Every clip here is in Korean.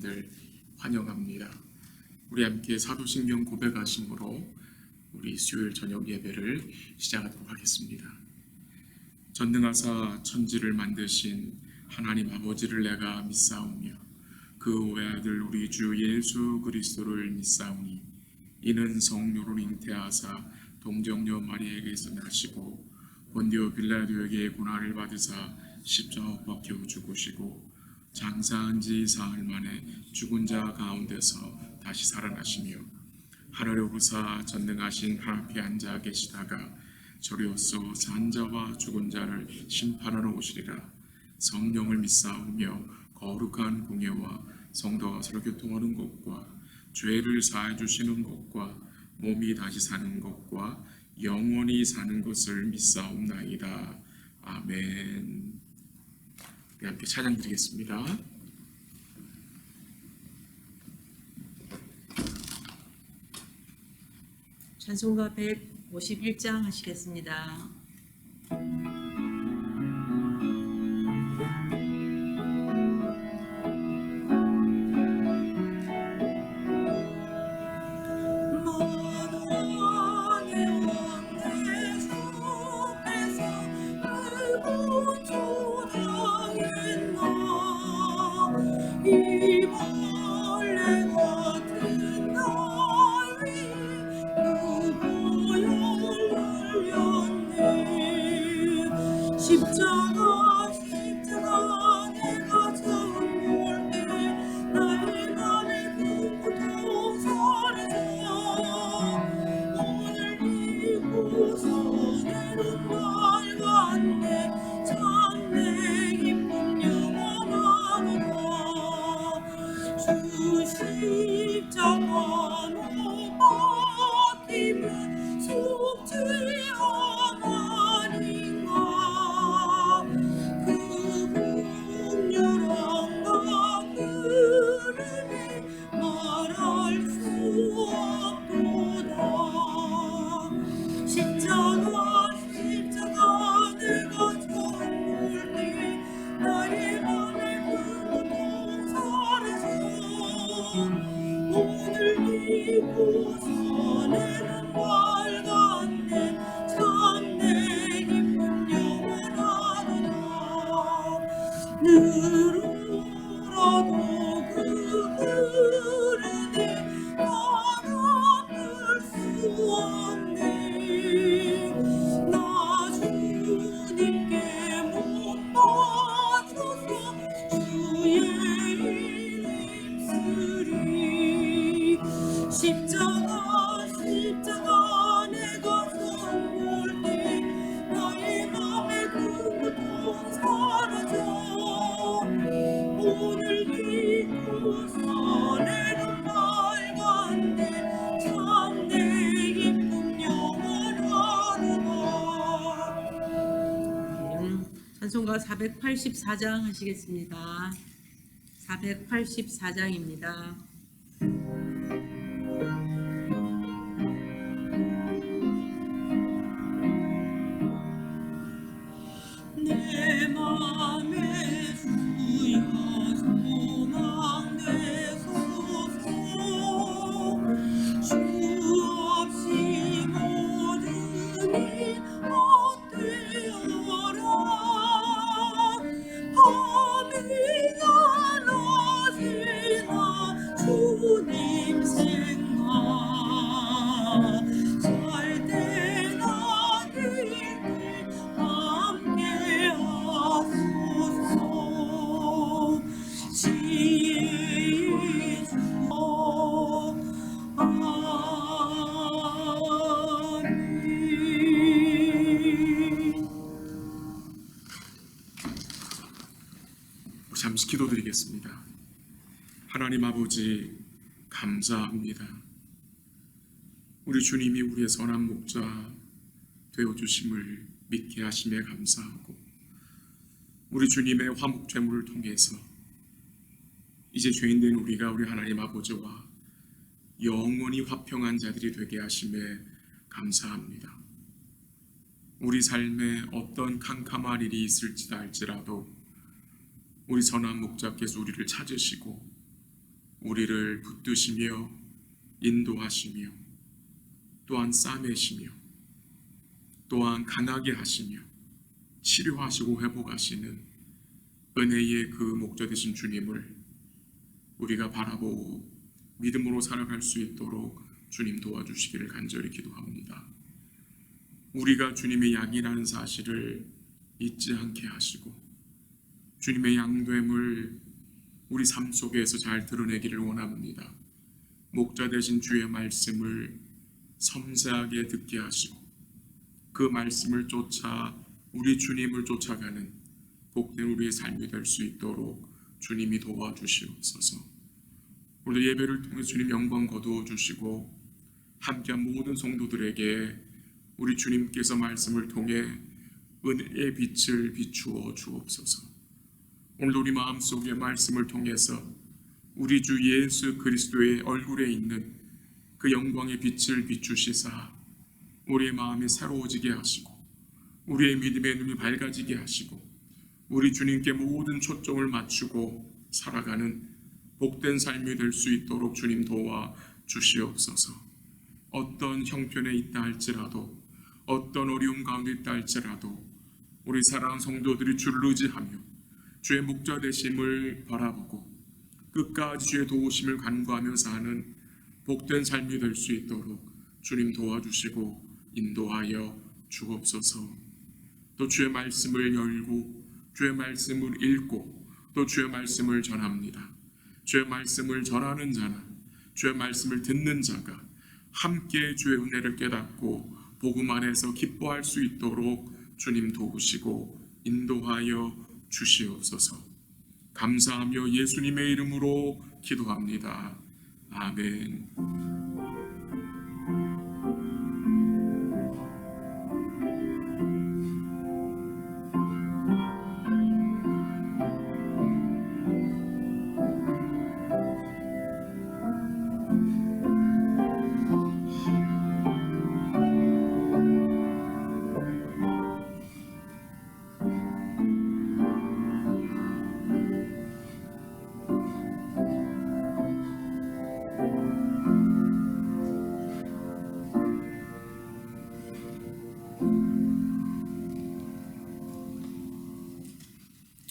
여러분들 환영합니다. 우리 함께 사도신경 고백하심으로 우리 수요일 저녁 예배를 시작하도록 하겠습니다. 전능하사 천지를 만드신 하나님 아버지를 내가 믿사오며 그 외아들 우리 주 예수 그리스도를 믿사오니 이는 성령으로 잉태하사 동정녀 마리아에게서 나시고 본디오 빌라도에게 고난을 받으사 십자가 박혀 죽으시고 장사한 지 사흘 만에 죽은 자 가운데서 다시 살아나시며 하늘에 오르사 전능하신 하나님께 앉아 계시다가 저리로서 산 자와 죽은 자를 심판하러 오시리라. 성령을 믿사오며 거룩한 공예와 성도가 서로 교통하는 것과 죄를 사해 주시는 것과 몸이 다시 사는 것과 영원히 사는 것을 믿사옵나이다. 아멘. 우리 함께 찬양 드리겠습니다. 찬송가 151장 하시겠습니다. 십자가 내가 처음 볼 때 나의 맘에 그 고통 사라져 오늘 이곳서 내는 맑았네 참 내 기쁨 영원하도다 주 십자가 못 박히면 속죄 이곳서 내는 맑았네 참 내 기쁨 영원하도다 늘 울어도 그 흐르네 바람을 수 없네 나 주님께 못 맞춰서 주의 이름 쓰리 십자가 내가 처음 볼 때 나의 맘에 그 고통 사라져 오늘 이곳서 내는 맑았네 참 내 기쁨 영원하도다. 찬송가 484장 하시겠습니다. 484장입니다. 내 맘에 주여 소망 내소서 주 없이 모든이 헛되어라 밤이나 낮이나 주님 생각 살 때나 뛸때 함께 하소서 지혜의 주여 아멘. 잠시 기도드리겠습니다. 하나님 아버지 감사합니다. 우리 주님이 우리의 선한 목자 되어주심을 믿게 하심에 감사하고 우리 주님의 화목제물을 통해서 이제 죄인된 우리가 우리 하나님 아버지와 영원히 화평한 자들이 되게 하심에 감사합니다. 우리 삶에 어떤 캄캄한 일이 있을지다 할지라도 우리 선한 목자께서 우리를 찾으시고 우리를 붙드시며 인도하시며 또한 싸매시며 또한 강하게 하시며 치료하시고 회복하시는 은혜의 그 목자 되신 주님을 우리가 바라보고 믿음으로 살아갈 수 있도록 주님 도와주시기를 간절히 기도합니다. 우리가 주님의 양이라는 사실을 잊지 않게 하시고 주님의 양됨을 우리 삶 속에서 잘 드러내기를 원합니다. 목자 되신 주의 말씀을 섬세하게 듣게 하시고 그 말씀을 쫓아 우리 주님을 쫓아가는 복된 우리의 삶이 될 수 있도록 주님이 도와주시옵소서. 오늘 예배를 통해 주님 영광 거두어 주시고 함께한 모든 성도들에게 우리 주님께서 말씀을 통해 은혜의 빛을 비추어 주옵소서. 오늘 우리 마음속에 말씀을 통해서 우리 주 예수 그리스도의 얼굴에 있는 그 영광의 빛을 비추시사 우리의 마음이 새로워지게 하시고 우리의 믿음의 눈이 밝아지게 하시고 우리 주님께 모든 초점을 맞추고 살아가는 복된 삶이 될 수 있도록 주님 도와 주시옵소서. 어떤 형편에 있다 할지라도 어떤 어려움 가운데 있다 할지라도 우리 사랑하는 성도들이 주를 의지하며 주의 목자 되심을 바라보고 끝까지 주의 도우심을 간구하며 사는 복된 삶이 될 수 있도록 주님 도와주시고 인도하여 주옵소서. 또 주의 말씀을 열고 주의 말씀을 읽고 또 주의 말씀을 전합니다. 주의 말씀을 전하는 자나 주의 말씀을 듣는 자가 함께 주의 은혜를 깨닫고 복음 안에서 기뻐할 수 있도록 주님 도우시고 인도하여 주시옵소서. 감사하며 예수님의 이름으로 기도합니다. 아멘.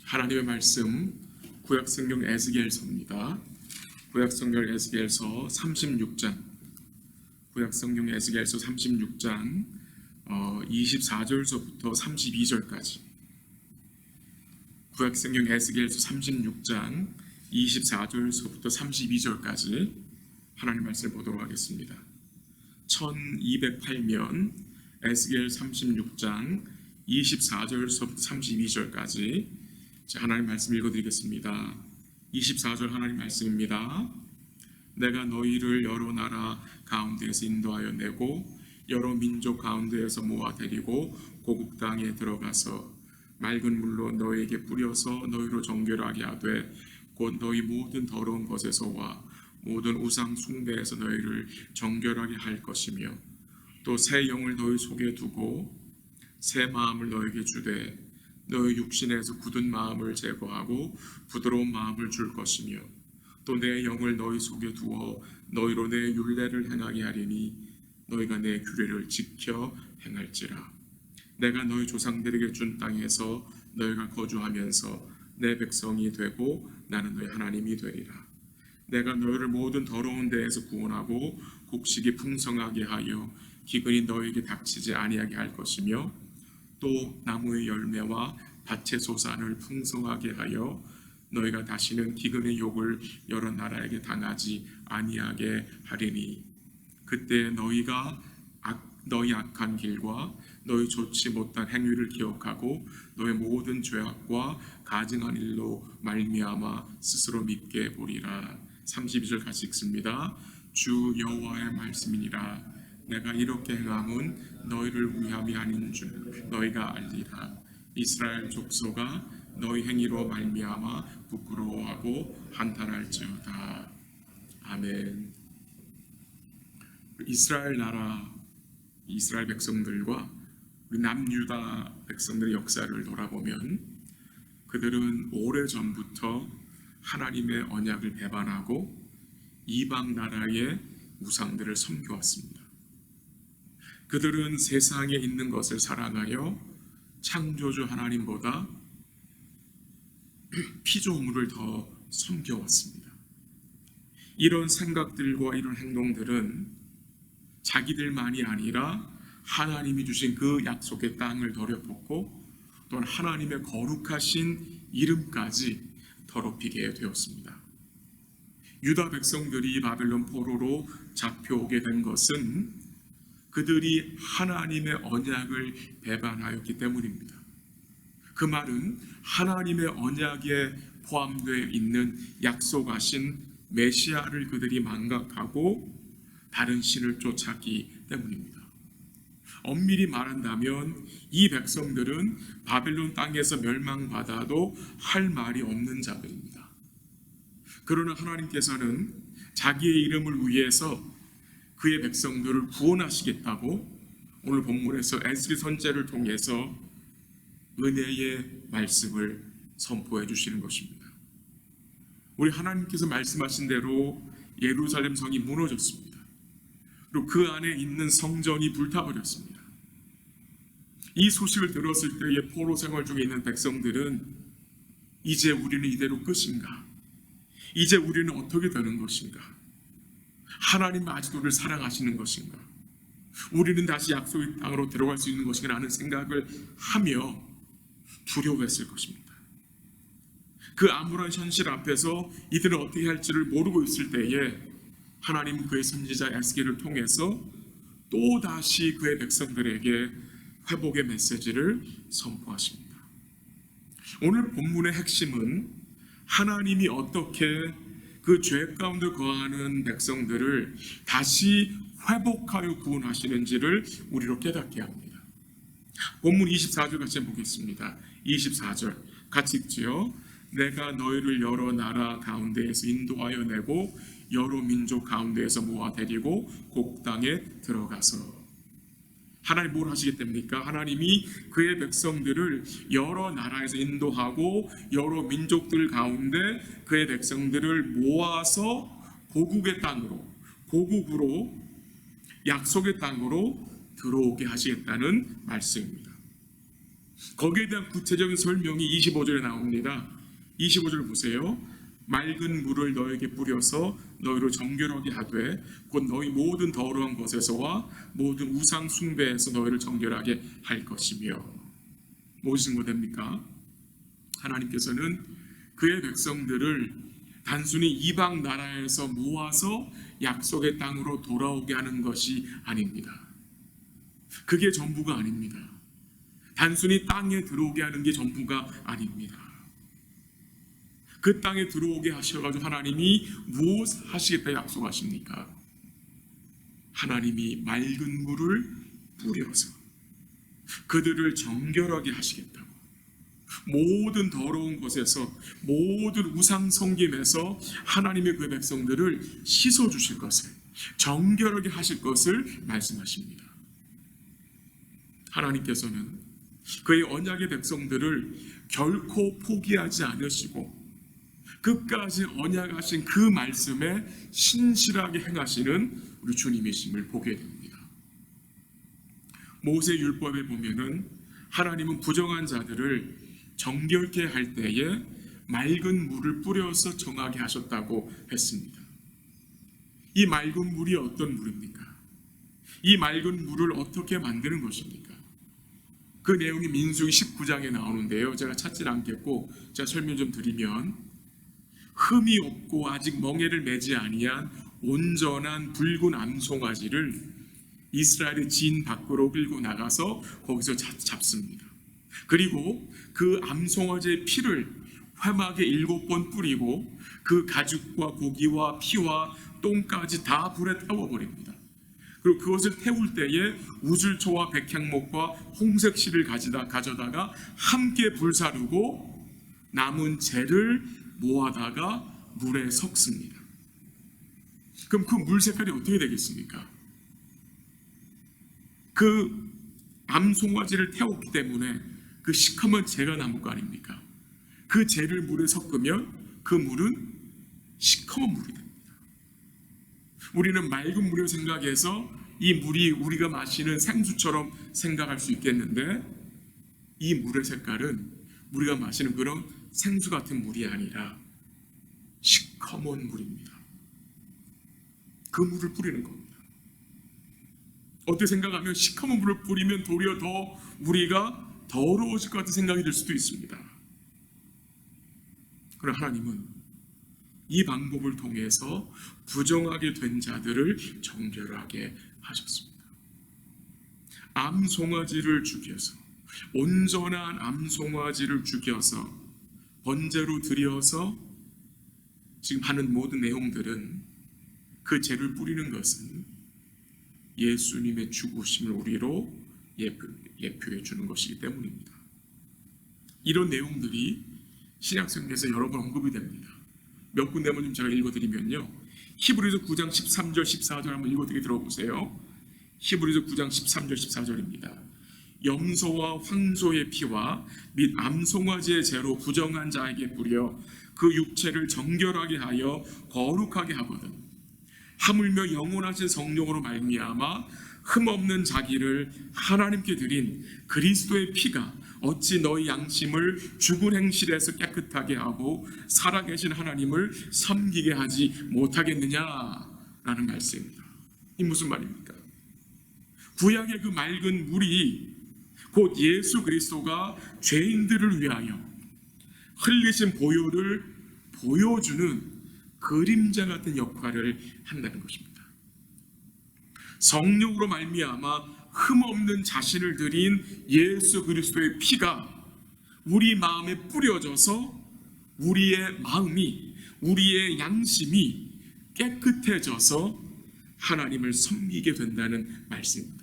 하나님의 말씀 구약성경 에스겔서입니다. 구약성경 에스겔서 36장 구약성경 에스겔서 36장 24절서부터 32절까지 구약성경 에스겔서 36장 24절서부터 32절까지 하나님 말씀을 보도록 하겠습니다. 1208면 에스겔 36장 24절서부터 32절까지 하나님 말씀 읽어드리겠습니다. 24절 하나님 말씀입니다. 내가 너희를 여러 나라 가운데에서 인도하여 내고 여러 민족 가운데에서 모아 데리고 고국 땅에 들어가서 맑은 물로 너희에게 뿌려서 너희로 정결하게 하되 곧 너희 모든 더러운 것에서와 모든 우상 숭배에서 너희를 정결하게 할 것이며 또 새 영을 너희 속에 두고 새 마음을 너희에게 주되 너희 육신에서 굳은 마음을 제거하고 부드러운 마음을 줄 것이며 또 내 영을 너희 속에 두어 너희로 내 율례를 행하게 하리니 너희가 내 규례를 지켜 행할지라. 내가 너희 조상들에게 준 땅에서 너희가 거주하면서 내 백성이 되고 나는 너희 하나님이 되리라. 내가 너희를 모든 더러운 데에서 구원하고 곡식이 풍성하게 하여 기근이 너희에게 닥치지 아니하게 할 것이며 또 나무의 열매와 밭의 소산을 풍성하게 하여 너희가 다시는 기근의 욕을 여러 나라에게 당하지 아니하게 하리니 그때 너희가 너희 악한 길과 너희 좋지 못한 행위를 기억하고 너희 모든 죄악과 가증한 일로 말미암아 스스로 믿게 보리라. 32절 같이 읽습니다. 주 여호와의 말씀이니라. 내가 이렇게 행함은 너희를 위함이 아닌 줄 너희가 알리라. 이스라엘 족속아 너희 행위로 말미암아 부끄러워하고 한탄할지어다. 아멘. 이스라엘 나라 이스라엘 백성들과 우리 남유다 백성들의 역사를 돌아보면 그들은 오래전부터 하나님의 언약을 배반하고 이방 나라의 우상들을 섬겨왔습니다. 그들은 세상에 있는 것을 사랑하여 창조주 하나님보다 피조물을 더 섬겨왔습니다. 이런 생각들과 이런 행동들은 자기들만이 아니라 하나님이 주신 그 약속의 땅을 더럽혔고 또한 하나님의 거룩하신 이름까지 더럽히게 되었습니다. 유다 백성들이 바벨론 포로로 잡혀오게 된 것은 그들이 하나님의 언약을 배반하였기 때문입니다. 그 말은 하나님의 언약에 포함되어 있는 약속하신 메시아를 그들이 망각하고 다른 신을 쫓았기 때문입니다. 엄밀히 말한다면 이 백성들은 바벨론 땅에서 멸망받아도 할 말이 없는 자들입니다. 그러나 하나님께서는 자기의 이름을 위해서 그의 백성들을 구원하시겠다고 오늘 본문에서 에스겔 선지자를 통해서 은혜의 말씀을 선포해 주시는 것입니다. 우리 하나님께서 말씀하신 대로 예루살렘 성이 무너졌습니다. 그리고 그 안에 있는 성전이 불타버렸습니다. 이 소식을 들었을 때의 포로 생활 중에 있는 백성들은 이제 우리는 이대로 끝인가? 이제 우리는 어떻게 되는 것인가? 하나님 아직도 우리를 사랑하시는 것인가? 우리는 다시 약속의 땅으로 들어갈 수 있는 것인가? 라는 생각을 하며 두려워했을 것입니다. 그 암울한 현실 앞에서 이들은 어떻게 할지를 모르고 있을 때에 하나님은 그의 선지자 에스겔을 통해서 또다시 그의 백성들에게 회복의 메시지를 선포하십니다. 오늘 본문의 핵심은 하나님이 어떻게 그 죄 가운데 거하는 백성들을 다시 회복하여 구원하시는지를 우리로 깨닫게 합니다. 본문 24절 같이 보겠습니다. 24절 같이 읽지요. 내가 너희를 여러 나라 가운데에서 인도하여 내고 여러 민족 가운데에서 모아 데리고 곡당에 들어가서. 하나님 뭘 하시겠답니까? 하나님이 그의 백성들을 여러 나라에서 인도하고 여러 민족들 가운데 그의 백성들을 모아서 고국의 땅으로, 고국으로, 약속의 땅으로 들어오게 하시겠다는 말씀입니다. 거기에 대한 구체적인 설명이 25절에 나옵니다. 25절 보세요. 맑은 물을 너에게 뿌려서 너희를 정결하게 하되 곧 너희 모든 더러운 것에서와 모든 우상 숭배에서 너희를 정결하게 할 것이며. 무엇인 것 됩니까? 하나님께서는 그의 백성들을 단순히 이방 나라에서 모아서 약속의 땅으로 돌아오게 하는 것이 아닙니다. 그게 전부가 아닙니다. 단순히 땅에 들어오게 하는 게 전부가 아닙니다. 그 땅에 들어오게 하셔가지고 하나님이 무엇 하시겠다 약속하십니까? 하나님이 맑은 물을 뿌려서 그들을 정결하게 하시겠다고, 모든 더러운 것에서, 모든 우상 섬김에서 하나님의 그 백성들을 씻어주실 것을, 정결하게 하실 것을 말씀하십니다. 하나님께서는 그의 언약의 백성들을 결코 포기하지 않으시고 끝까지 언약하신 그 말씀에 신실하게 행하시는 우리 주님이심을 보게 됩니다. 모세 율법에 보면은 하나님은 부정한 자들을 정결케 할 때에 맑은 물을 뿌려서 정하게 하셨다고 했습니다. 이 맑은 물이 어떤 물입니까? 이 맑은 물을 어떻게 만드는 것입니까? 그 내용이 민수기 19장에 나오는데요. 제가 찾질 않겠고 제가 설명 좀 드리면, 흠이 없고 아직 멍에를 매지 아니한 온전한 붉은 암송아지를 이스라엘의 진 밖으로 끌고 나가서 거기서 잡습니다. 그리고 그 암송아지의 피를 회막에 7번 뿌리고 그 가죽과 고기와 피와 똥까지 다 불에 태워버립니다. 그리고 그것을 태울 때에 우슬초와 백향목과 홍색실을 가져다가 함께 불사르고 남은 재를 모아다가 물에 섞습니다. 그럼 그 물 색깔이 어떻게 되겠습니까? 그 암송아지를 태웠기 때문에 그 시커먼 재가 남을 거 아닙니까? 그 재를 물에 섞으면 그 물은 시커먼 물이 됩니다. 우리는 맑은 물을 생각해서 이 물이 우리가 마시는 생수처럼 생각할 수 있겠는데, 이 물의 색깔은 우리가 마시는 그런 생수 같은 물이 아니라 시커먼 물입니다. 그 물을 뿌리는 겁니다. 어떻게 생각하면 시커먼 물을 뿌리면 도리어 더 우리가 더러워질 것 같은 생각이 들 수도 있습니다. 그러나 하나님은 이 방법을 통해서 부정하게 된 자들을 정결하게 하셨습니다. 암송아지를 죽여서, 온전한 암송아지를 죽여서 번제로 드려서 지금 하는 모든 내용들은, 그 죄를 뿌리는 것은 예수님의 죽으심을 우리로 예표해 주는 것이기 때문입니다. 이런 내용들이 신약성경에서 여러 번 언급이 됩니다. 몇 군데만 좀 제가 읽어드리면요, 히브리서 9장 13절 14절 한번 읽어드리게 들어보세요. 히브리서 9장 13절 14절입니다. 염소와 황소의 피와 및 암송아지의 죄로 부정한 자에게 뿌려 그 육체를 정결하게 하여 거룩하게 하거든, 하물며 영원하신 성령으로 말미암아 흠없는 자기를 하나님께 드린 그리스도의 피가 어찌 너희 양심을 죽은 행실에서 깨끗하게 하고 살아계신 하나님을 섬기게 하지 못하겠느냐라는 말씀입니다. 이 무슨 말입니까? 구약의 그 맑은 물이 곧 예수 그리스도가 죄인들을 위하여 흘리신 보혈을 보여주는 그림자 같은 역할을 한다는 것입니다. 성령으로 말미암아 흠없는 자신을 드린 예수 그리스도의 피가 우리 마음에 뿌려져서 우리의 마음이, 우리의 양심이 깨끗해져서 하나님을 섬기게 된다는 말씀입니다.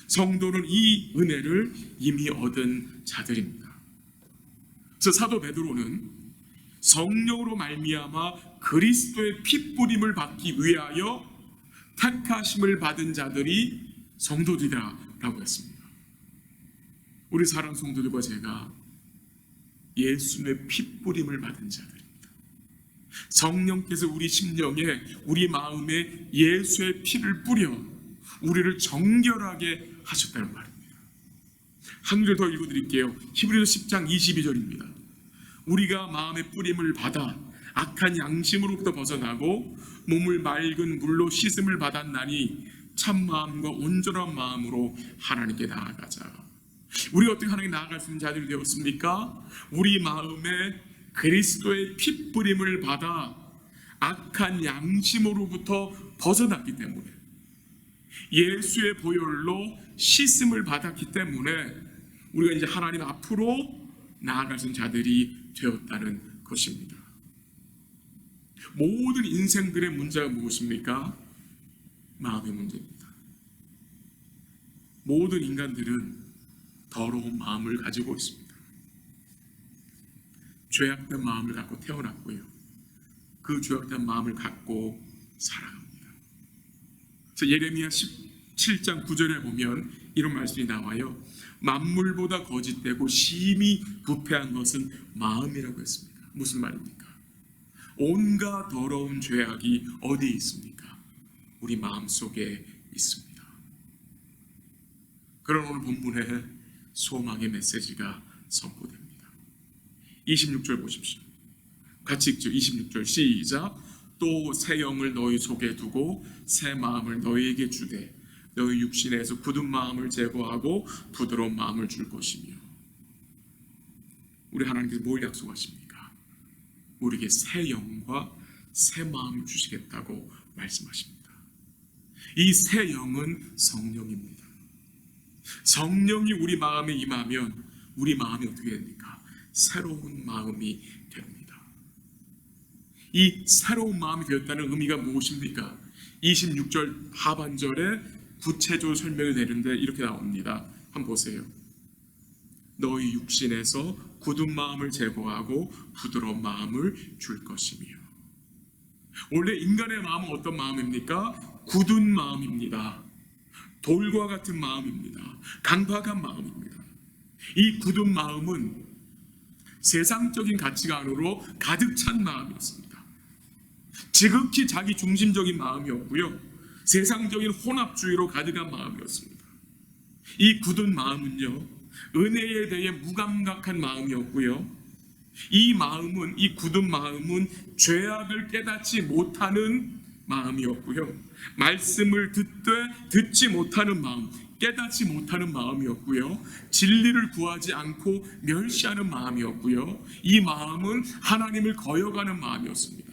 성도는 이 은혜를 이미 얻은 자들입니다. 그래서 사도 베드로는 성령으로 말미암아 그리스도의 피 뿌림을 받기 위하여 택하심을 받은 자들이 성도들이라고 했습니다. 우리 사랑 성도들과 제가 예수님의 피 뿌림을 받은 자들입니다. 성령께서 우리 심령에, 우리 마음에 예수의 피를 뿌려 우리를 정결하게 하셨다는 말입니다. 한 줄 더 읽어드릴게요. 히브리서 10장 22절입니다. 우리가 마음의 뿌림을 받아 악한 양심으로부터 벗어나고 몸을 맑은 물로 씻음을 받았나니 참 마음과 온전한 마음으로 하나님께 나아가자. 우리가 어떻게 하나님께 나아갈 수 있는 자들이 되었습니까? 우리 마음에 그리스도의 피 뿌림을 받아 악한 양심으로부터 벗어났기 때문에, 예수의 보혈로 씻음을 받았기 때문에 우리가 이제 하나님 앞으로 나아갈 수 있는 자들이 되었다는 것입니다. 모든 인생들의 문제가 무엇입니까? 마음의 문제입니다. 모든 인간들은 더러운 마음을 가지고 있습니다. 죄악된 마음을 갖고 태어났고요, 그 죄악된 마음을 갖고 살아갑니다. 그래서 예레미야 17장 9절에 보면 이런 말씀이 나와요. 만물보다 거짓되고 심히 부패한 것은 마음이라고 했습니다. 무슨 말입니까? 온갖 더러운 죄악이 어디에 있습니까? 우리 마음속에 있습니다. 그런 오늘 본문에 소망의 메시지가 선포됩니다. 26절 보십시오. 같이 읽죠. 26절 시작. 또 새 영을 너희 속에 두고 새 마음을 너희에게 주되 너희 육신에서 굳은 마음을 제거하고 부드러운 마음을 줄 것이며. 우리 하나님께서 뭘 약속하십니까? 우리에게 새 영과 새 마음을 주시겠다고 말씀하십니다. 이 새 영은 성령입니다. 성령이 우리 마음에 임하면 우리 마음이 어떻게 됩니까? 새로운 마음이 됩니다. 이 새로운 마음이 되었다는 의미가 무엇입니까? 26절 하반절에 구체적으로 설명이 되는데 이렇게 나옵니다. 한번 보세요. 너희 육신에서 굳은 마음을 제거하고 부드러운 마음을 줄 것이며. 원래 인간의 마음은 어떤 마음입니까? 굳은 마음입니다. 돌과 같은 마음입니다. 강박한 마음입니다. 이 굳은 마음은 세상적인 가치관으로 가득 찬 마음이었습니다. 지극히 자기 중심적인 마음이었고요. 세상적인 혼합주의로 가득한 마음이었습니다. 이 굳은 마음은요, 은혜에 대해 무감각한 마음이었고요. 이 굳은 마음은 죄악을 깨닫지 못하는 마음이었고요. 말씀을 듣지 못하는 마음, 깨닫지 못하는 마음이었고요. 진리를 구하지 않고 멸시하는 마음이었고요. 이 마음은 하나님을 거역하는 마음이었습니다.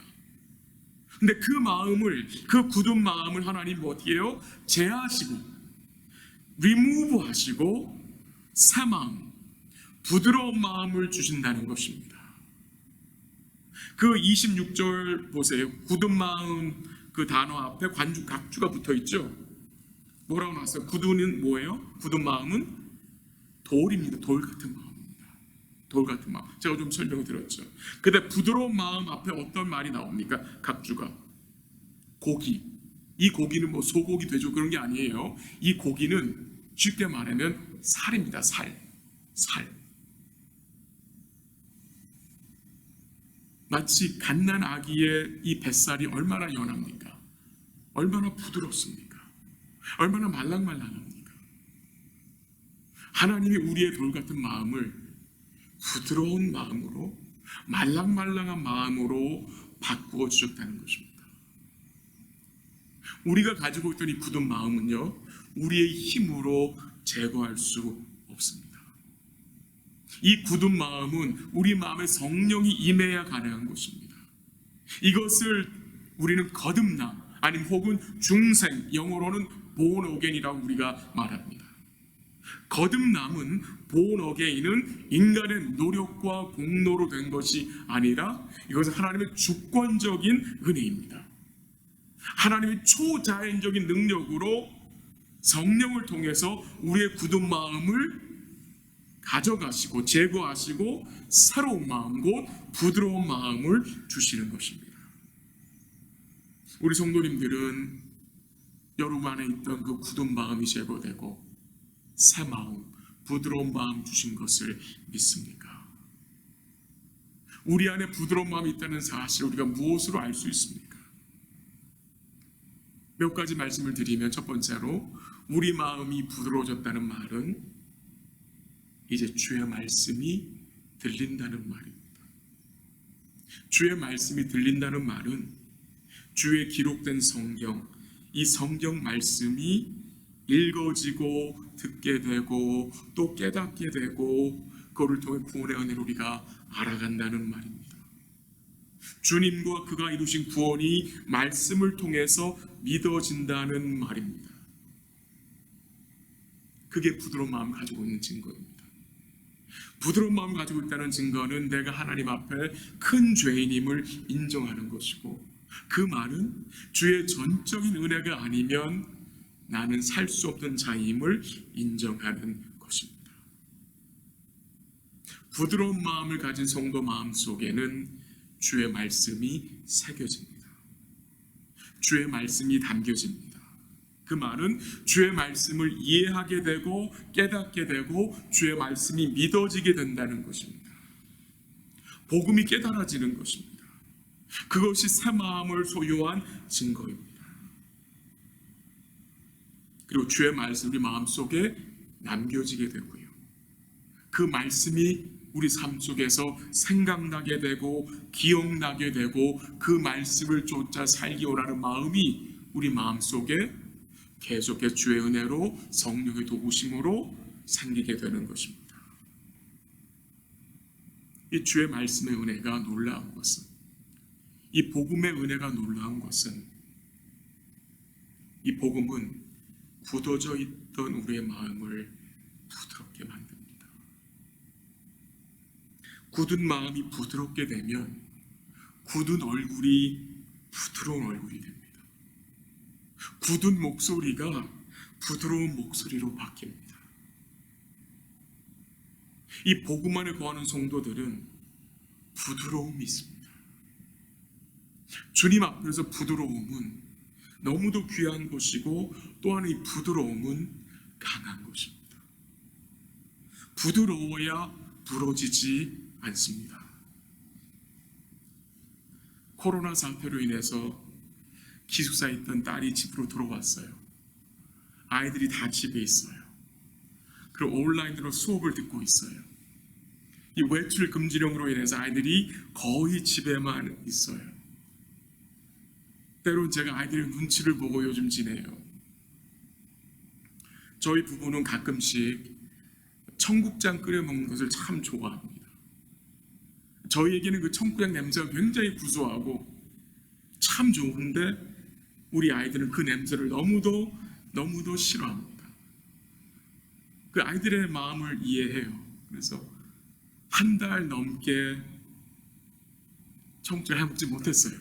근데 그 굳은 마음을 하나님 어떻게 해요? 제하시고, remove 하시고, 새 마음, 부드러운 마음을 주신다는 것입니다. 그 26절 보세요. 굳은 마음 그 단어 앞에 각주가 붙어 있죠. 뭐라고 나왔어요? 굳은은 뭐예요? 굳은 마음은 돌입니다. 돌 같은 마음입니다. 돌 같은 마음. 제가 좀 설명을 드렸죠. 근데 부드러운 마음 앞에 어떤 말이 나옵니까? 각주가 고기. 이 고기는 뭐 소고기, 돼지 그런 게 아니에요. 이 고기는 쉽게 말하면 살입니다. 살. 마치 갓난 아기의 이 뱃살이 얼마나 연합니까? 얼마나 부드럽습니까? 얼마나 말랑말랑합니까? 하나님이 우리의 돌 같은 마음을 부드러운 마음으로, 말랑말랑한 마음으로 바꾸어 주셨다는 것입니다. 우리가 가지고 있던 이 굳은 마음은요, 우리의 힘으로 제거할 수 없습니다. 이 굳은 마음은 우리 마음에 성령이 임해야 가능한 것입니다. 이것을 우리는 거듭남, 아니면 혹은 중생, 영어로는 born again이라고 우리가 말합니다. 거듭남은, born again은 인간의 노력과 공로로 된 것이 아니라 이것은 하나님의 주권적인 은혜입니다. 하나님의 초자연적인 능력으로 성령을 통해서 우리의 굳은 마음을 가져가시고 제거하시고 새로운 마음, 곧 부드러운 마음을 주시는 것입니다. 우리 성도님들은 여러분 안에 있던 그 굳은 마음이 제거되고 새 마음, 부드러운 마음 주신 것을 믿습니까? 우리 안에 부드러운 마음이 있다는 사실을 우리가 무엇으로 알 수 있습니까? 몇 가지 말씀을 드리면, 첫 번째로 우리 마음이 부드러워졌다는 말은 이제 주의 말씀이 들린다는 말입니다. 주의 말씀이 들린다는 말은 주의 기록된 성경, 이 성경 말씀이 읽어지고 듣게 되고 또 깨닫게 되고 그거를 통해 구원의 은혜를 우리가 알아간다는 말입니다. 주님과 그가 이루신 구원이 말씀을 통해서 믿어진다는 말입니다. 그게 부드러운 마음을 가지고 있는 증거입니다. 부드러운 마음을 가지고 있다는 증거는 내가 하나님 앞에 큰 죄인임을 인정하는 것이고, 그 말은 주의 전적인 은혜가 아니면 나는 살 수 없는 자임을 인정하는 것입니다. 부드러운 마음을 가진 성도 마음 속에는 주의 말씀이 새겨집니다. 주의 말씀이 담겨집니다. 그 말은 주의 말씀을 이해하게 되고 깨닫게 되고 주의 말씀이 믿어지게 된다는 것입니다. 복음이 깨달아지는 것입니다. 그것이 새 마음을 소유한 증거입니다. 그리고 주의 말씀이 우리 마음속에 남겨지게 되고요. 그 말씀이 우리 삶 속에서 생각나게 되고 기억나게 되고 그 말씀을 쫓아 살기 원하는 마음이 우리 마음속에 계속해서 주의 은혜로 성령의 도우심으로 생기게 되는 것입니다. 이 주의 말씀의 은혜가 놀라운 것은, 이 복음의 은혜가 놀라운 것은, 이 복음은 굳어져 있던 우리의 마음을 부드럽게 만듭니다. 굳은 마음이 부드럽게 되면 굳은 얼굴이 부드러운 얼굴이 됩니다. 굳은 목소리가 부드러운 목소리로 바뀝니다. 이 복음 안에 거하는 성도들은 부드러움이 있습니다. 주님 앞에서 부드러움은 너무도 귀한 것이고 또한 이 부드러움은 강한 것입니다. 부드러워야 부러지지 않습니다. 코로나 사태로 인해서 기숙사에 있던 딸이 집으로 들어왔어요. 아이들이 다 집에 있어요. 그리고 온라인으로 수업을 듣고 있어요. 이 외출 금지령으로 인해서 아이들이 거의 집에만 있어요. 때론 제가 아이들의 눈치를 보고 요즘 지내요. 저희 부부는 가끔씩 청국장 끓여 먹는 것을 참 좋아합니다. 저희에게는 그 청국장 냄새가 굉장히 구수하고 참 좋은데 우리 아이들은 그 냄새를 너무도 싫어합니다. 그 아이들의 마음을 이해해요. 그래서 한 달 넘게 청국장을 해먹지 못했어요.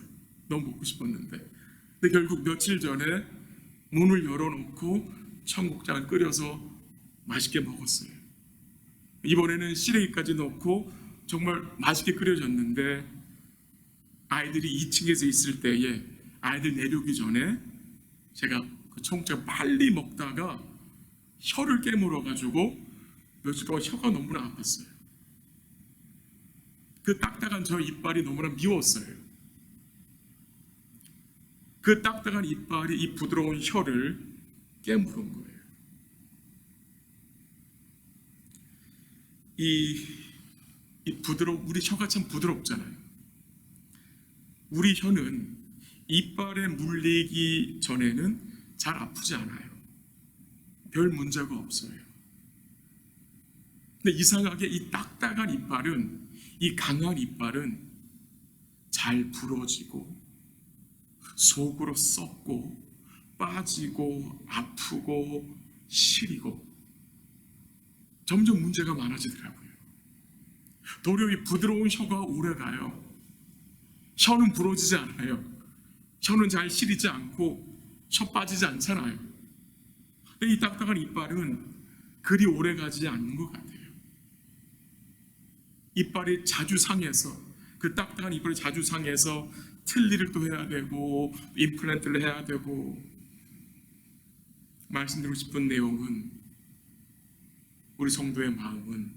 너무 먹고 싶었는데. 근데 결국 며칠 전에 문을 열어놓고 청국장을 끓여서 맛있게 먹었어요. 이번에는 시래기까지 넣고 정말 맛있게 끓여졌는데 아이들이 2층에서 있을 때에 아이들 내려오기 전에 제가 그 청국장 빨리 먹다가 혀를 깨물어가지고 며칠 동안 혀가 너무나 아팠어요. 그 딱딱한 저 이빨이 너무나 미웠어요. 그 딱딱한 이빨이 이 부드러운 혀를 깨물은 거예요. 우리 혀가 참 부드럽잖아요. 우리 혀는 이빨에 물리기 전에는 잘 아프지 않아요. 별 문제가 없어요. 근데 이상하게 이 딱딱한 이빨은, 이 강한 이빨은 잘 부러지고 속으로 썩고 빠지고 아프고 시리고 점점 문제가 많아지더라고요. 도리어 이 부드러운 혀가 오래가요. 혀는 부러지지 않아요. 혀는 잘 시리지 않고 혀 빠지지 않잖아요. 근데 이 딱딱한 이빨은 그리 오래가지 않는 것 같아요. 이빨이 자주 상해서, 그 딱딱한 이빨이 자주 상해서 틀니를 또 해야 되고 임플란트를 해야 되고. 말씀드리고 싶은 내용은 우리 성도의 마음은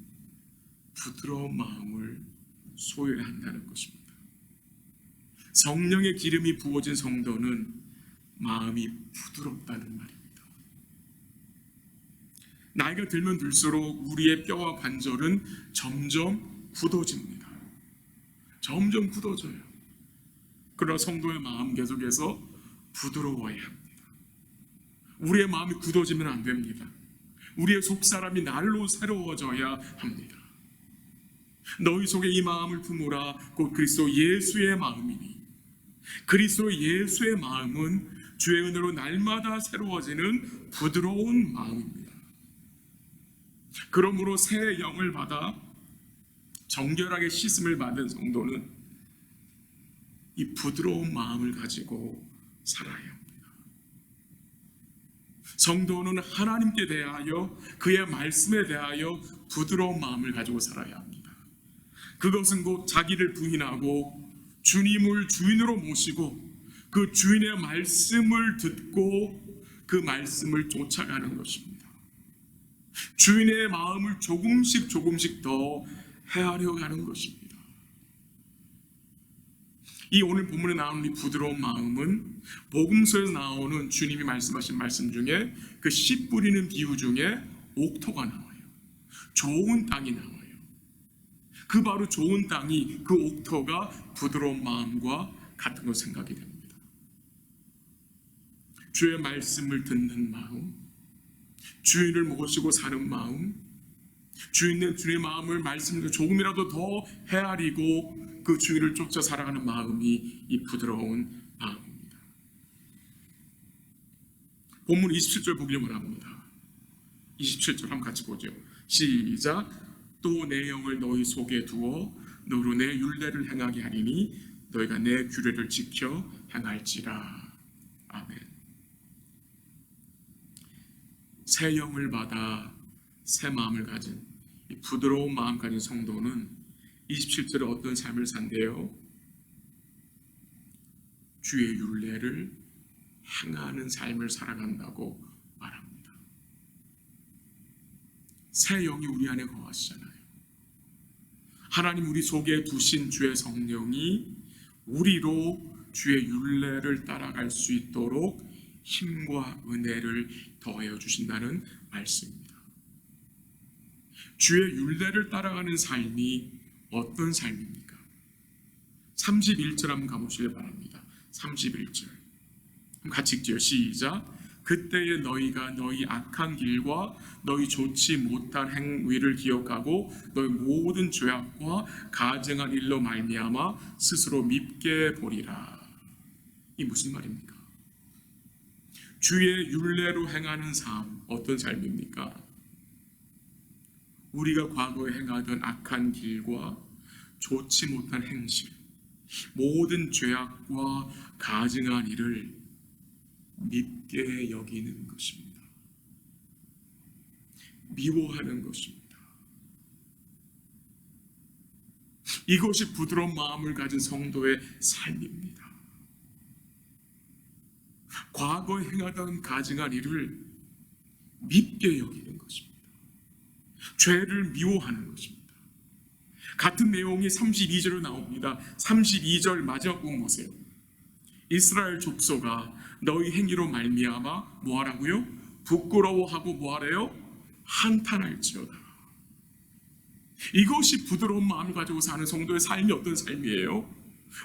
부드러운 마음을 소유해야 한다는 것입니다. 성령의 기름이 부어진 성도는 마음이 부드럽다는 말입니다. 나이가 들면 들수록 우리의 뼈와 관절은 점점 굳어집니다. 점점 굳어져요. 그러나 성도의 마음 계속해서 부드러워야 합니다. 우리의 마음이 굳어지면 안 됩니다. 우리의 속사람이 날로 새로워져야 합니다. 너희 속에 이 마음을 품으라. 곧 그리스도 예수의 마음이니. 그리스도 예수의 마음은 주의 은혜로 날마다 새로워지는 부드러운 마음입니다. 그러므로 새 영을 받아 정결하게 씻음을 받은 성도는 이 부드러운 마음을 가지고 살아야 합니다. 성도는 하나님께 대하여 그의 말씀에 대하여 부드러운 마음을 가지고 살아야 합니다. 그것은 곧 자기를 부인하고 주님을 주인으로 모시고 그 주인의 말씀을 듣고 그 말씀을 쫓아가는 것입니다. 주인의 마음을 조금씩 더 헤아려 가는 것입니다. 이 오늘 본문에 나오는 이 부드러운 마음은 복음서에서 나오는 주님이 말씀하신 말씀 중에 그 씨 뿌리는 비유 중에 옥토가 나와요. 좋은 땅이 나와요. 그 바로 좋은 땅이, 그 옥토가 부드러운 마음과 같은 걸 생각이 됩니다. 주의 말씀을 듣는 마음, 주인을 모시고 사는 마음, 주님의 마음을 말씀을 조금이라도 더 헤아리고 그 주인을 쫓아 살아가는 마음이 이 부드러운 마음입니다. 본문 27절 보기를 합니다. 27절 한번 같이 보죠. 시작. 또 내 영을 너희 속에 두어 너로 내 율례를 행하게 하리니 너희가 내 규례를 지켜 행할지라. 아멘. 새 영을 받아 새 마음을 가진 이 부드러운 마음 가진 성도는 27절에 어떤 삶을 산대요? 주의 율례를 행하는 삶을 살아간다고 말합니다. 새 영이 우리 안에 거하시잖아요. 하나님 우리 속에 두신 주의 성령이 우리로 주의 율례를 따라갈 수 있도록 힘과 은혜를 더하여 주신다는 말씀입니다. 주의 율례를 따라가는 삶이 어떤 삶입니까? 31절 한번 가보시길 바랍니다. 31절 같이 읽죠. 시작. 그때에 너희가 너희 악한 길과 너희 좋지 못한 행위를 기억하고 너희 모든 죄악과 가증한 일로 말미암아 스스로 밉게 보리라. 이 무슨 말입니까? 주의 율례로 행하는 삶, 어떤 삶입니까? 우리가 과거에 행하던 악한 길과 좋지 못한 행실, 모든 죄악과 가증한 일을 밉게 여기는 것입니다. 미워하는 것입니다. 이것이 부드러운 마음을 가진 성도의 삶입니다. 과거에 행하던 가증한 일을 밉게 여기는 것입니다. 죄를 미워하는 것입니다. 같은 내용이 32절에 나옵니다. 32절 마지막 부분 보세요. 이스라엘 족속아 너희 행위로 말미암아 뭐하라고요? 부끄러워하고 뭐하래요? 한탄할지어다. 이것이 부드러운 마음을 가지고 사는 성도의 삶이 어떤 삶이에요?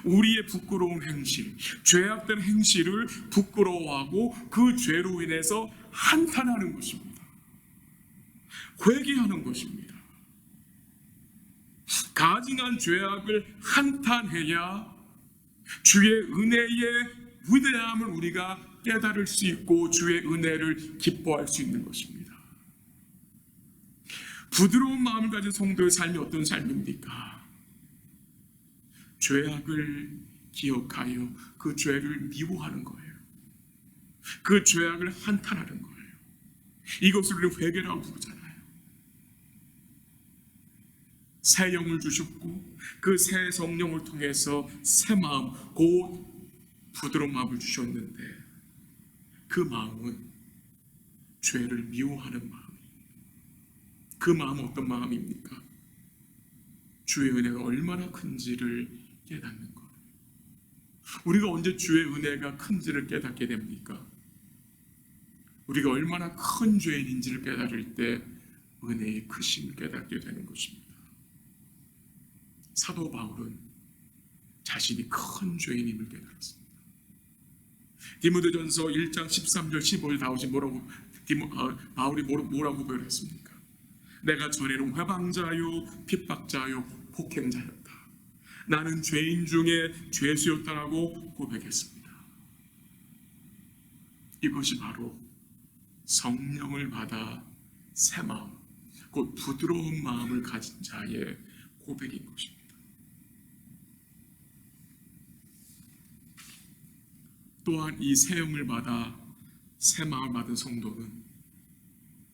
우리의 부끄러운 행실, 죄악된 행실을 부끄러워하고 그 죄로 인해서 한탄하는 것입니다. 회개하는 것입니다. 가증한 죄악을 한탄해야 주의 은혜의 위대함을 우리가 깨달을 수 있고 주의 은혜를 기뻐할 수 있는 것입니다. 부드러운 마음을 가진 성도의 삶이 어떤 삶입니까? 죄악을 기억하여 그 죄를 미워하는 거예요. 그 죄악을 한탄하는 거예요. 이것을 우리 회개라고 부르잖아요. 새 영을 주셨고 그 새 성령을 통해서 새 마음, 곧 부드러운 마음을 주셨는데 그 마음은 죄를 미워하는 마음입니다. 그 마음은 어떤 마음입니까? 주의 은혜가 얼마나 큰지를 깨닫는 것. 우리가 언제 주의 은혜가 큰지를 깨닫게 됩니까? 우리가 얼마나 큰 죄인인지를 깨달을 때 은혜의 크심을 깨닫게 되는 것입니다. 사도 바울은 자신이 큰 죄인임을 깨달았습니다. 디모데전서 1장 13절 15절 다우시 바울이 뭐라고 고백했습니까? 내가 전에는 회방자요 핍박자요 폭행자였다. 나는 죄인 중에 죄수였다라고 고백했습니다. 이것이 바로 성령을 받아 새 마음, 곧 부드러운 마음을 가진 자의 고백인 것입니다. 또한 이 새 영을 받아 새 마음을 받은 성도는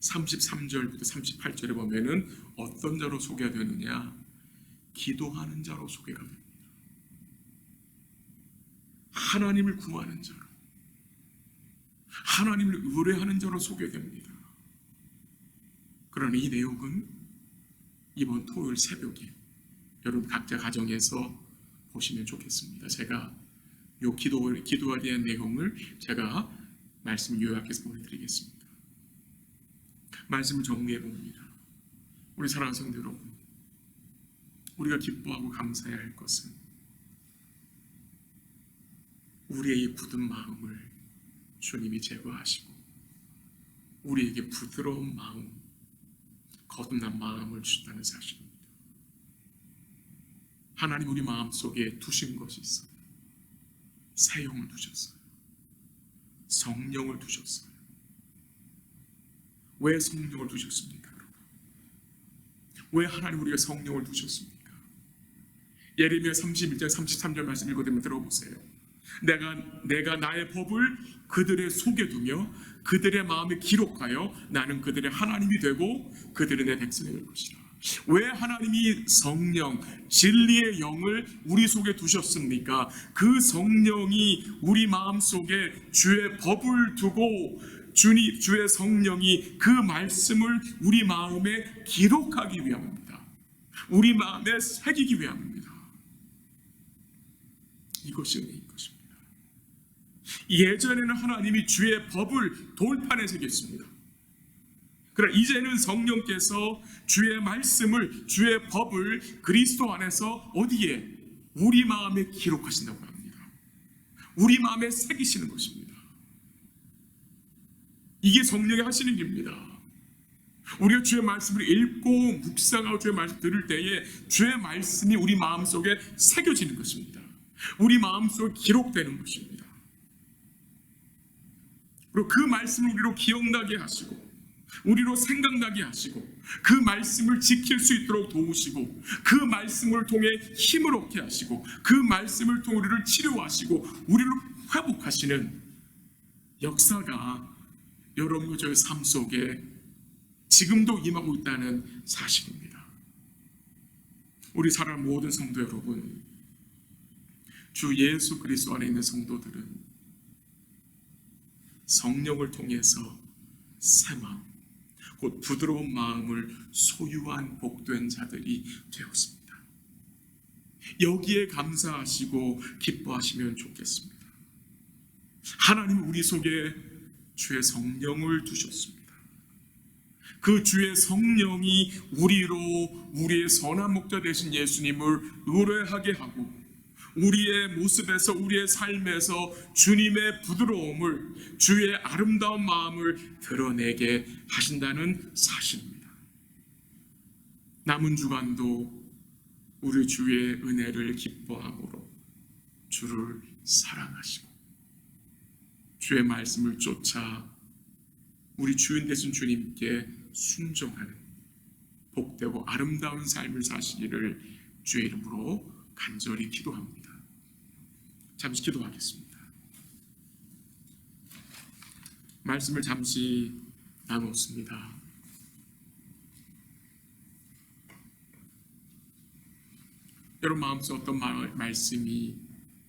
33절부터 38절에 보면은 어떤 자로 소개가 되느냐? 기도하는 자로 소개가 됩니다. 하나님을 구하는 자로, 하나님을 의뢰하는 자로 소개됩니다. 그러나 이 내용은 이번 토요일 새벽에 여러분 각자 가정에서 보시면 좋겠습니다. 제가 요 기도에 대한 내용을 제가 말씀 요약해서 보내드리겠습니다. 말씀을 정리해 봅니다. 우리 사랑하는 성도 여러분, 우리가 기뻐하고 감사해야 할 것은 우리의 이 굳은 마음을 주님이 제거하시고 우리에게 부드러운 마음, 거듭난 마음을 주셨다는 사실입니다. 하나님 우리 마음속에 두신 것이 있어요. 새 영을 두셨어요. 성령을 두셨어요. 왜 성령을 두셨습니까? 왜 하나님 우리가 성령을 두셨습니까? 예레미야 31장 33절 말씀 읽어드리면 들어보세요. 내가 나의 법을 그들의 속에 두며 그들의 마음에 기록하여 나는 그들의 하나님이 되고 그들은 내 백성이 될 것이라. 왜 하나님이 성령, 진리의 영을 우리 속에 두셨습니까? 그 성령이 우리 마음속에 주의 법을 두고 주의 성령이 그 말씀을 우리 마음에 기록하기 위함입니다. 우리 마음에 새기기 위함입니다. 이것이 은혜인 것입니다. 예전에는 하나님이 주의 법을 돌판에 새겼습니다. 그러나 이제는 성령께서 주의 말씀을, 주의 법을 그리스도 안에서 어디에? 우리 마음에 기록하신다고 합니다. 우리 마음에 새기시는 것입니다. 이게 성령이 하시는 일입니다. 우리가 주의 말씀을 읽고 묵상하고 주의 말씀 들을 때에 주의 말씀이 우리 마음속에 새겨지는 것입니다. 우리 마음속에 기록되는 것입니다. 그리고 그 말씀을 우리로 기억나게 하시고 우리로 생각나게 하시고 그 말씀을 지킬 수 있도록 도우시고 그 말씀을 통해 힘을 얻게 하시고 그 말씀을 통해 우리를 치료하시고 우리를 회복하시는 역사가 여러분과 저의 삶 속에 지금도 임하고 있다는 사실입니다. 우리 사랑하는 모든 성도 여러분, 주 예수 그리스도 안에 있는 성도들은 성령을 통해서 새 마음, 곧 부드러운 마음을 소유한 복된 자들이 되었습니다. 여기에 감사하시고 기뻐하시면 좋겠습니다. 하나님 우리 속에 주의 성령을 두셨습니다. 그 주의 성령이 우리로 우리의 선한 목자 되신 예수님을 의뢰하게 하고 우리의 모습에서 우리의 삶에서 주님의 부드러움을 주의 아름다운 마음을 드러내게 하신다는 사실입니다. 남은 주간도 우리 주의 은혜를 기뻐함으로 주를 사랑하시고 주의 말씀을 쫓아 우리 주인 되신 주님께 순종하는 복되고 아름다운 삶을 사시기를 주의 이름으로 간절히 기도합니다. 잠시 기도하겠습니다. 말씀을 잠시 나눴습니다. 여러분 마음속에 어떤 말씀이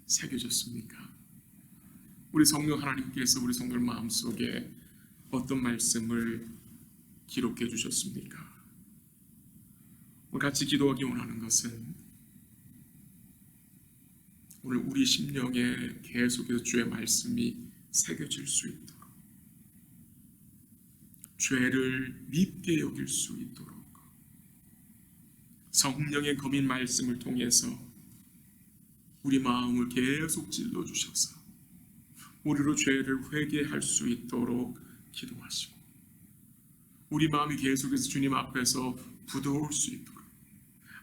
새겨졌습니까? 우리 성령 하나님께서 우리 성도들 마음속에 어떤 말씀을 기록해 주셨습니까? 오늘 같이 기도하기 원하는 것은 오늘 우리 심령에 계속해서 주의 말씀이 새겨질 수 있도록 죄를 밉게 여길 수 있도록 성령의 거민 말씀을 통해서 우리 마음을 계속 찔러 주셔서 우리로 죄를 회개할 수 있도록 기도하시고 우리 마음이 계속해서 주님 앞에서 부드러울 수 있도록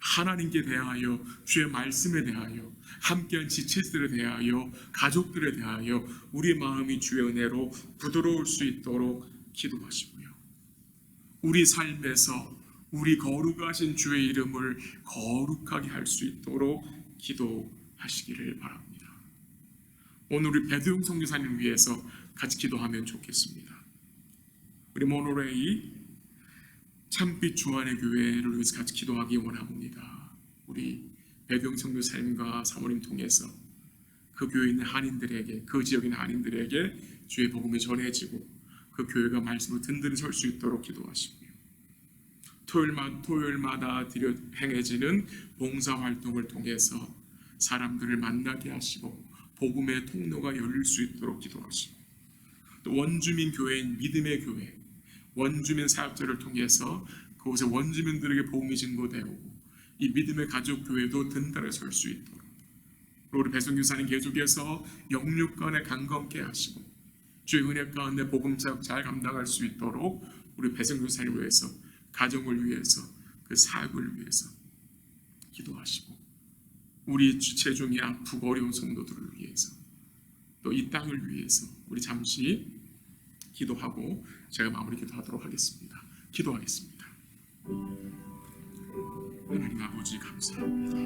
하나님께 대하여 주의 말씀에 대하여 함께한 지체들에 대하여 가족들에 대하여 우리 마음이 주의 은혜로 부드러울 수 있도록 기도하시고요. 우리 삶에서 우리 거룩하신 주의 이름을 거룩하게 할 수 있도록 기도하시기를 바랍니다. 오늘 우리 배두용 선교사님을 위해서 같이 기도하면 좋겠습니다. 우리 모노레이 참빛 주안의 교회를 위해서 같이 기도하기 원합니다. 우리 배경 선교사님과 사모님 통해서 그 교회에 있는 한인들에게, 그 지역에 있는 한인들에게 주의 복음이 전해지고 그 교회가 말씀으로 든든히 설 수 있도록 기도하시고요. 토요일마다 행해지는 봉사활동을 통해서 사람들을 만나게 하시고 복음의 통로가 열릴 수 있도록 기도하시고 또 원주민 교회인 믿음의 교회 원주민 사역자를 통해서 그곳에 원주민들에게 복음이 증거되고 이 믿음의 가족 교회도 든든하게 설 수 있도록 우리 배성교사님 계속해서 영육간에 강건케 하시고 주의 은혜 가운데 복음 사역 잘 감당할 수 있도록 우리 배성교사님을 위해서 가정을 위해서 그 사역을 위해서 기도하시고 우리 체중이 아프고 어려운 성도들을 위해서 또 이 땅을 위해서 우리 잠시 기도하고 제가 마무리 기도하도록 하겠습니다. 기도하겠습니다. 하나님 아버지 감사합니다.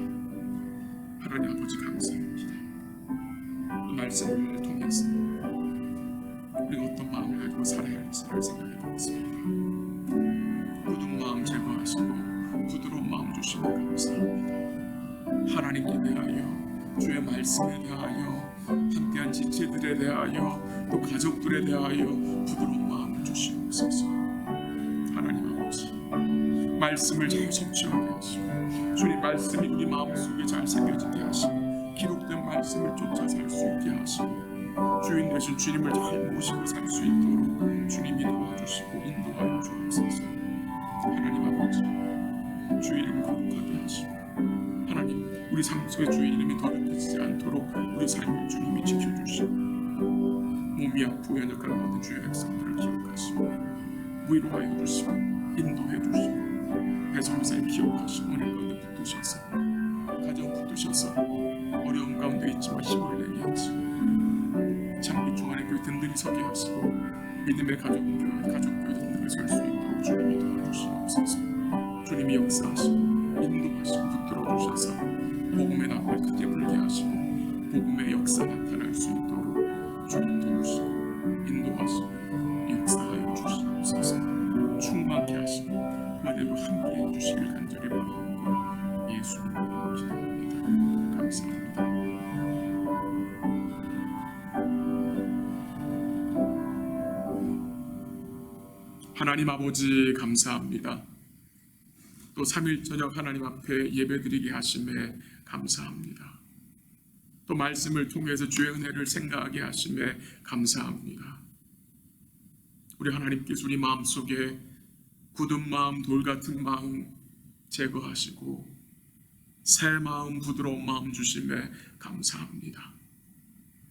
하나님 아버지 감사합니다. 이 말씀을 통해서 우리가 어떤 마음을 가지고 살아야 할지를 생각해 보겠습니다. 굳은 마음 제거하시고 부드러운 마음 주시고 감사합니다. 하나님께 대하여 주의 말씀에 대하여 함께한 지체들에 대하여 또 가족들에 대하여 부드러운 마음을 주시옵소서. 하나님 아버지 말씀을 잘 성취하게 하시고 주님 말씀이 우리 마음속에 잘 새겨지게 하시고 기록된 말씀을 쫓아 살 수 있게 하시고 주인 되신 주님을 잘 모시고 살 수 있도록 주님이 도와주시고 인도하여 주옵소서. 하나님 아버지, 주의 이름 거룩하게 하시고 하나님, 우리 삶 속에 주의 이름이 더럽혀지지 않도록 우리 삶을 주님이 지켜주시고 몸이 아프고 연약한 모든 주의 백성들을 기억하시고 위로하여 주시고 인도해 주시고 배송사님 기억하시고 은혜 가운데 붙드셔서 가정 붙드셔서 어려움 가운데 있지만 힘을 내게 하시고 참빛 중안의 교회 든든히 서게 하시고 믿음의 가족교회 든든히 설 수 있도록 주님이 도와주시옵소서. 주님이 역사하시고 인도하시고 붙들어 주셔서 복음의 낯을 크게 불게 하시고 복음의 역사 나타날 수 있도록 주님 도우시고 인도하시고 역사하여 주시옵소서. 충만케 하시고 은혜로 함께해 주시길 간절히 바라옵고 예수님으로 기도합니다. 감사합니다. 하나님 아버지 감사합니다. 또 3일 저녁 하나님 앞에 예배드리게 하심에 감사합니다. 또 말씀을 통해서 주의 은혜를 생각하게 하심에 감사합니다. 우리 하나님께서 우리 마음속에 굳은 마음, 돌같은 마음 제거하시고 새 마음, 부드러운 마음 주심에 감사합니다.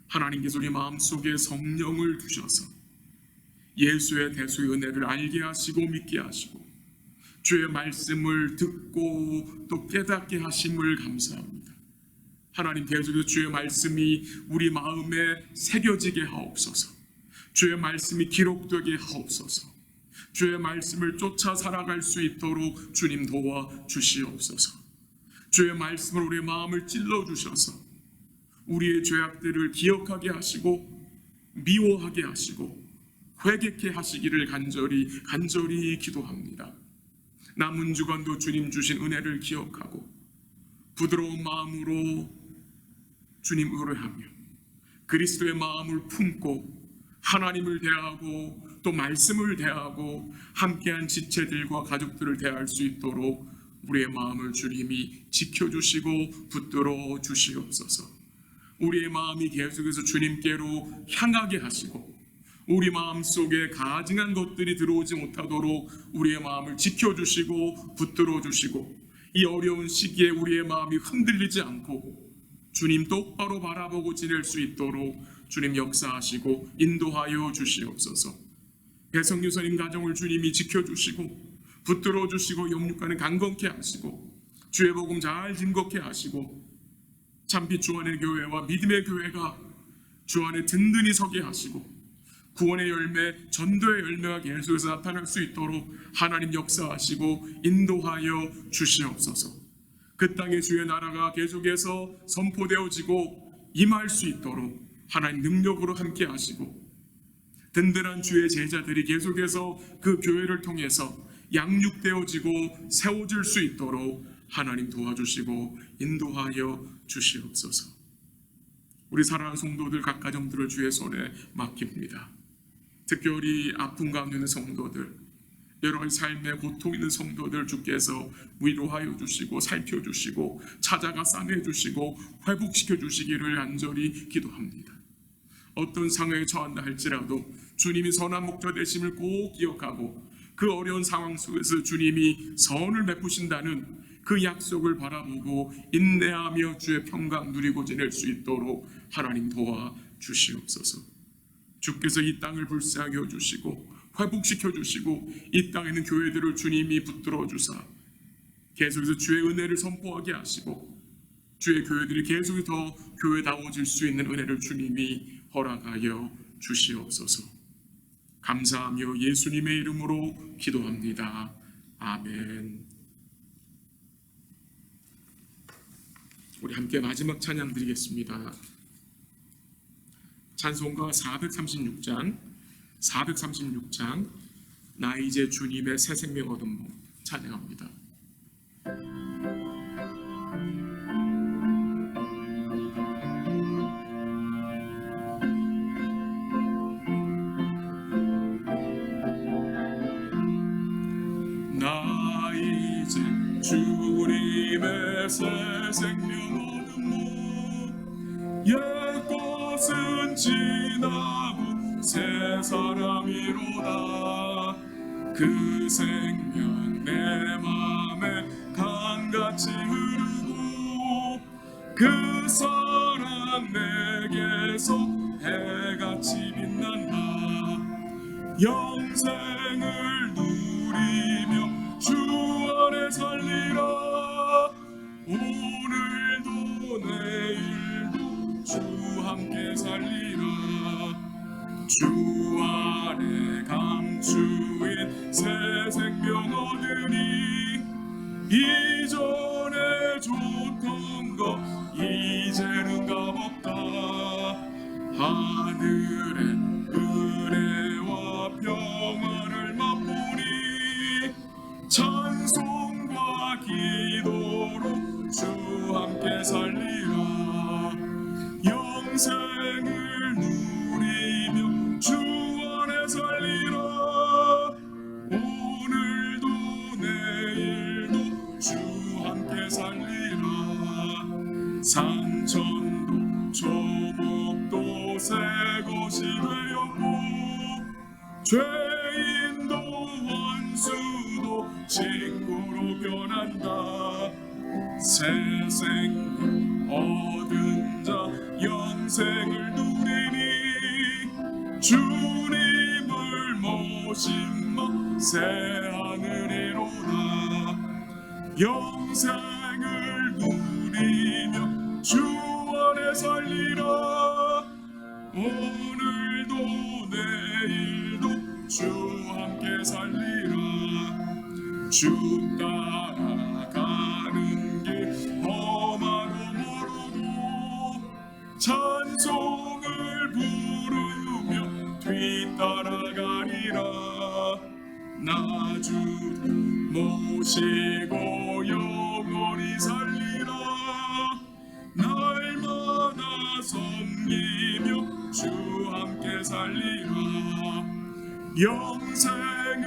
하나님께서 우리 마음속에 성령을 두셔서 예수의 대수의 은혜를 알게 하시고 믿게 하시고 주의 말씀을 듣고 또 깨닫게 하심을 감사합니다. 하나님, 계속해서 주의 말씀이 우리 마음에 새겨지게 하옵소서. 주의 말씀이 기록되게 하옵소서. 주의 말씀을 쫓아 살아갈 수 있도록 주님 도와 주시옵소서. 주의 말씀을 우리의 마음을 찔러 주셔서 우리의 죄악들을 기억하게 하시고 미워하게 하시고 회개케 하시기를 간절히 기도합니다. 남은 주간도 주님 주신 은혜를 기억하고 부드러운 마음으로 주님 의뢰하며 그리스도의 마음을 품고 하나님을 대하고 또 말씀을 대하고 함께한 지체들과 가족들을 대할 수 있도록 우리의 마음을 주님이 지켜주시고 붙들어 주시옵소서. 우리의 마음이 계속해서 주님께로 향하게 하시고 우리 마음속에 가증한 것들이 들어오지 못하도록 우리의 마음을 지켜주시고 붙들어 주시고 이 어려운 시기에 우리의 마음이 흔들리지 않고 주님 똑바로 바라보고 지낼 수 있도록 주님 역사하시고 인도하여 주시옵소서. 배성유선님 가정을 주님이 지켜주시고 붙들어 주시고 영육간을 강건케 하시고 주의 복음 잘 증거케 하시고 참빛 주안의 교회와 믿음의 교회가 주 안에 든든히 서게 하시고 구원의 열매, 전도의 열매가 계속해서 나타날 수 있도록 하나님 역사하시고 인도하여 주시옵소서. 그 땅에 주의 나라가 계속해서 선포되어지고 임할 수 있도록 하나님 능력으로 함께 하시고 든든한 주의 제자들이 계속해서 그 교회를 통해서 양육되어지고 세워질 수 있도록 하나님 도와주시고 인도하여 주시옵소서. 우리 사랑하는 성도들 각 가정들을 주의 손에 맡깁니다. 특별히 아픔 가운데 있는 성도들, 여러 가지 삶에 고통 있는 성도들 주께서 위로하여 주시고 살펴주시고 찾아가 싸매주시고 회복시켜 주시기를 간절히 기도합니다. 어떤 상황에 처한다 할지라도 주님이 선한 목자 되심을 꼭 기억하고 그 어려운 상황 속에서 주님이 선을 베푸신다는 그 약속을 바라보고 인내하며 주의 평강 누리고 지낼 수 있도록 하나님 도와 주시옵소서. 주께서 이 땅을 불쌍히 여주시고 회복시켜 주시고 이 땅에 있는 교회들을 주님이 붙들어 주사 계속해서 주의 은혜를 선포하게 하시고 주의 교회들이 계속 더 교회다워질 수 있는 은혜를 주님이 허락하여 주시옵소서. 감사하며 예수님의 이름으로 기도합니다. 아멘. 우리 함께 마지막 찬양 드리겠습니다. 찬송가 436장 나 이제 주님의 새 생명 얻은 몸 찬양합니다. 나 이제 주님의 새 생명 얻은 몸 지나고 새 사람이로다. 그 생명 내 맘에 강같이 흐르고 그 사랑 내게서 해같이 빛난다. 영생을 누리며 주 안에 살리라. 오늘도 내일도 주 함께 살리라. 주 안에 감추인 새 생명 얻으니 이전에 줬던 것 이제는 값없다. 하늘엔 은혜와 평안을 맛보니 찬송과 기도로 주 함께 살리라. 영생을 누리며 주 안에 살리라. 오늘도 내일도 주 함께 살리라. 산천도 초목도 새 것이 되었고 죄인도 원수도 친구로 변한다. 새 생명 얻은 자 영생을 누리니 주님을 모심마 새 하늘이로다. 영생을 누리며 주 안에 살리라. 오늘도 내일도 주 함께 살리라. 주 따라가는 길 험하고 멀어도 찬송을 부르며 뒤따라가리라. 나 주 모시고 영원히 살리라. 날마다 섬기며 주 함께 살리라. 영생을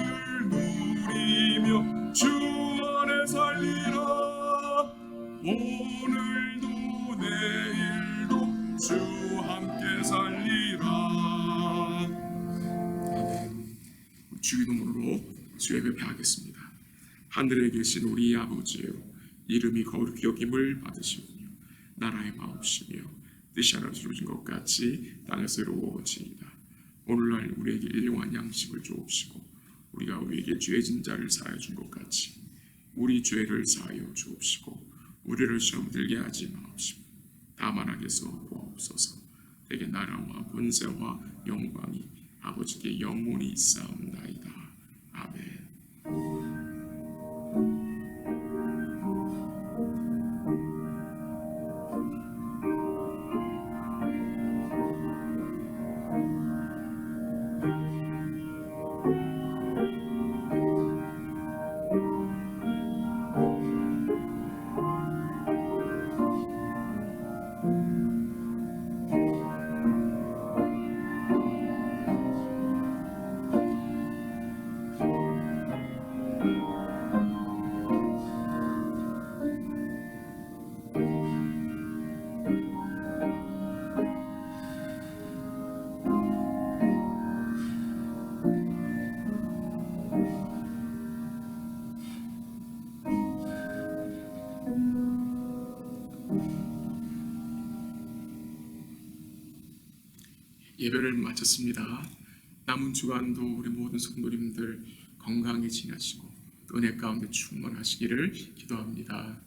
누리며 주 안에 살리라. 오늘도 내일도 주 함께 살리라. 아멘. 주기도문으로 주 예배 하겠습니다. 하늘에 계신 우리 아버지여, 이름이 거룩히 여김을 받으시오며 나라의 마옵시며 뜻이 하나 이루어진 것 같이 땅에서 이루어지이다. 오늘날 우리에게 일용할 양식을 주옵시고 우리가 우리에게 죄진 자를 사하여 준 것 같이 우리 죄를 사하여 주옵시고 우리를 시험 들게 하지 마옵시고 다만 악에서 구하옵소서. 내게 나라와 권세와 영광이 아버지께 영원히 있사옵나이다. 아멘. 예배를 마쳤습니다. 남은 주간도 우리 모든 성도님들 건강히 지내시고 은혜 가운데 충만하시기를 기도합니다.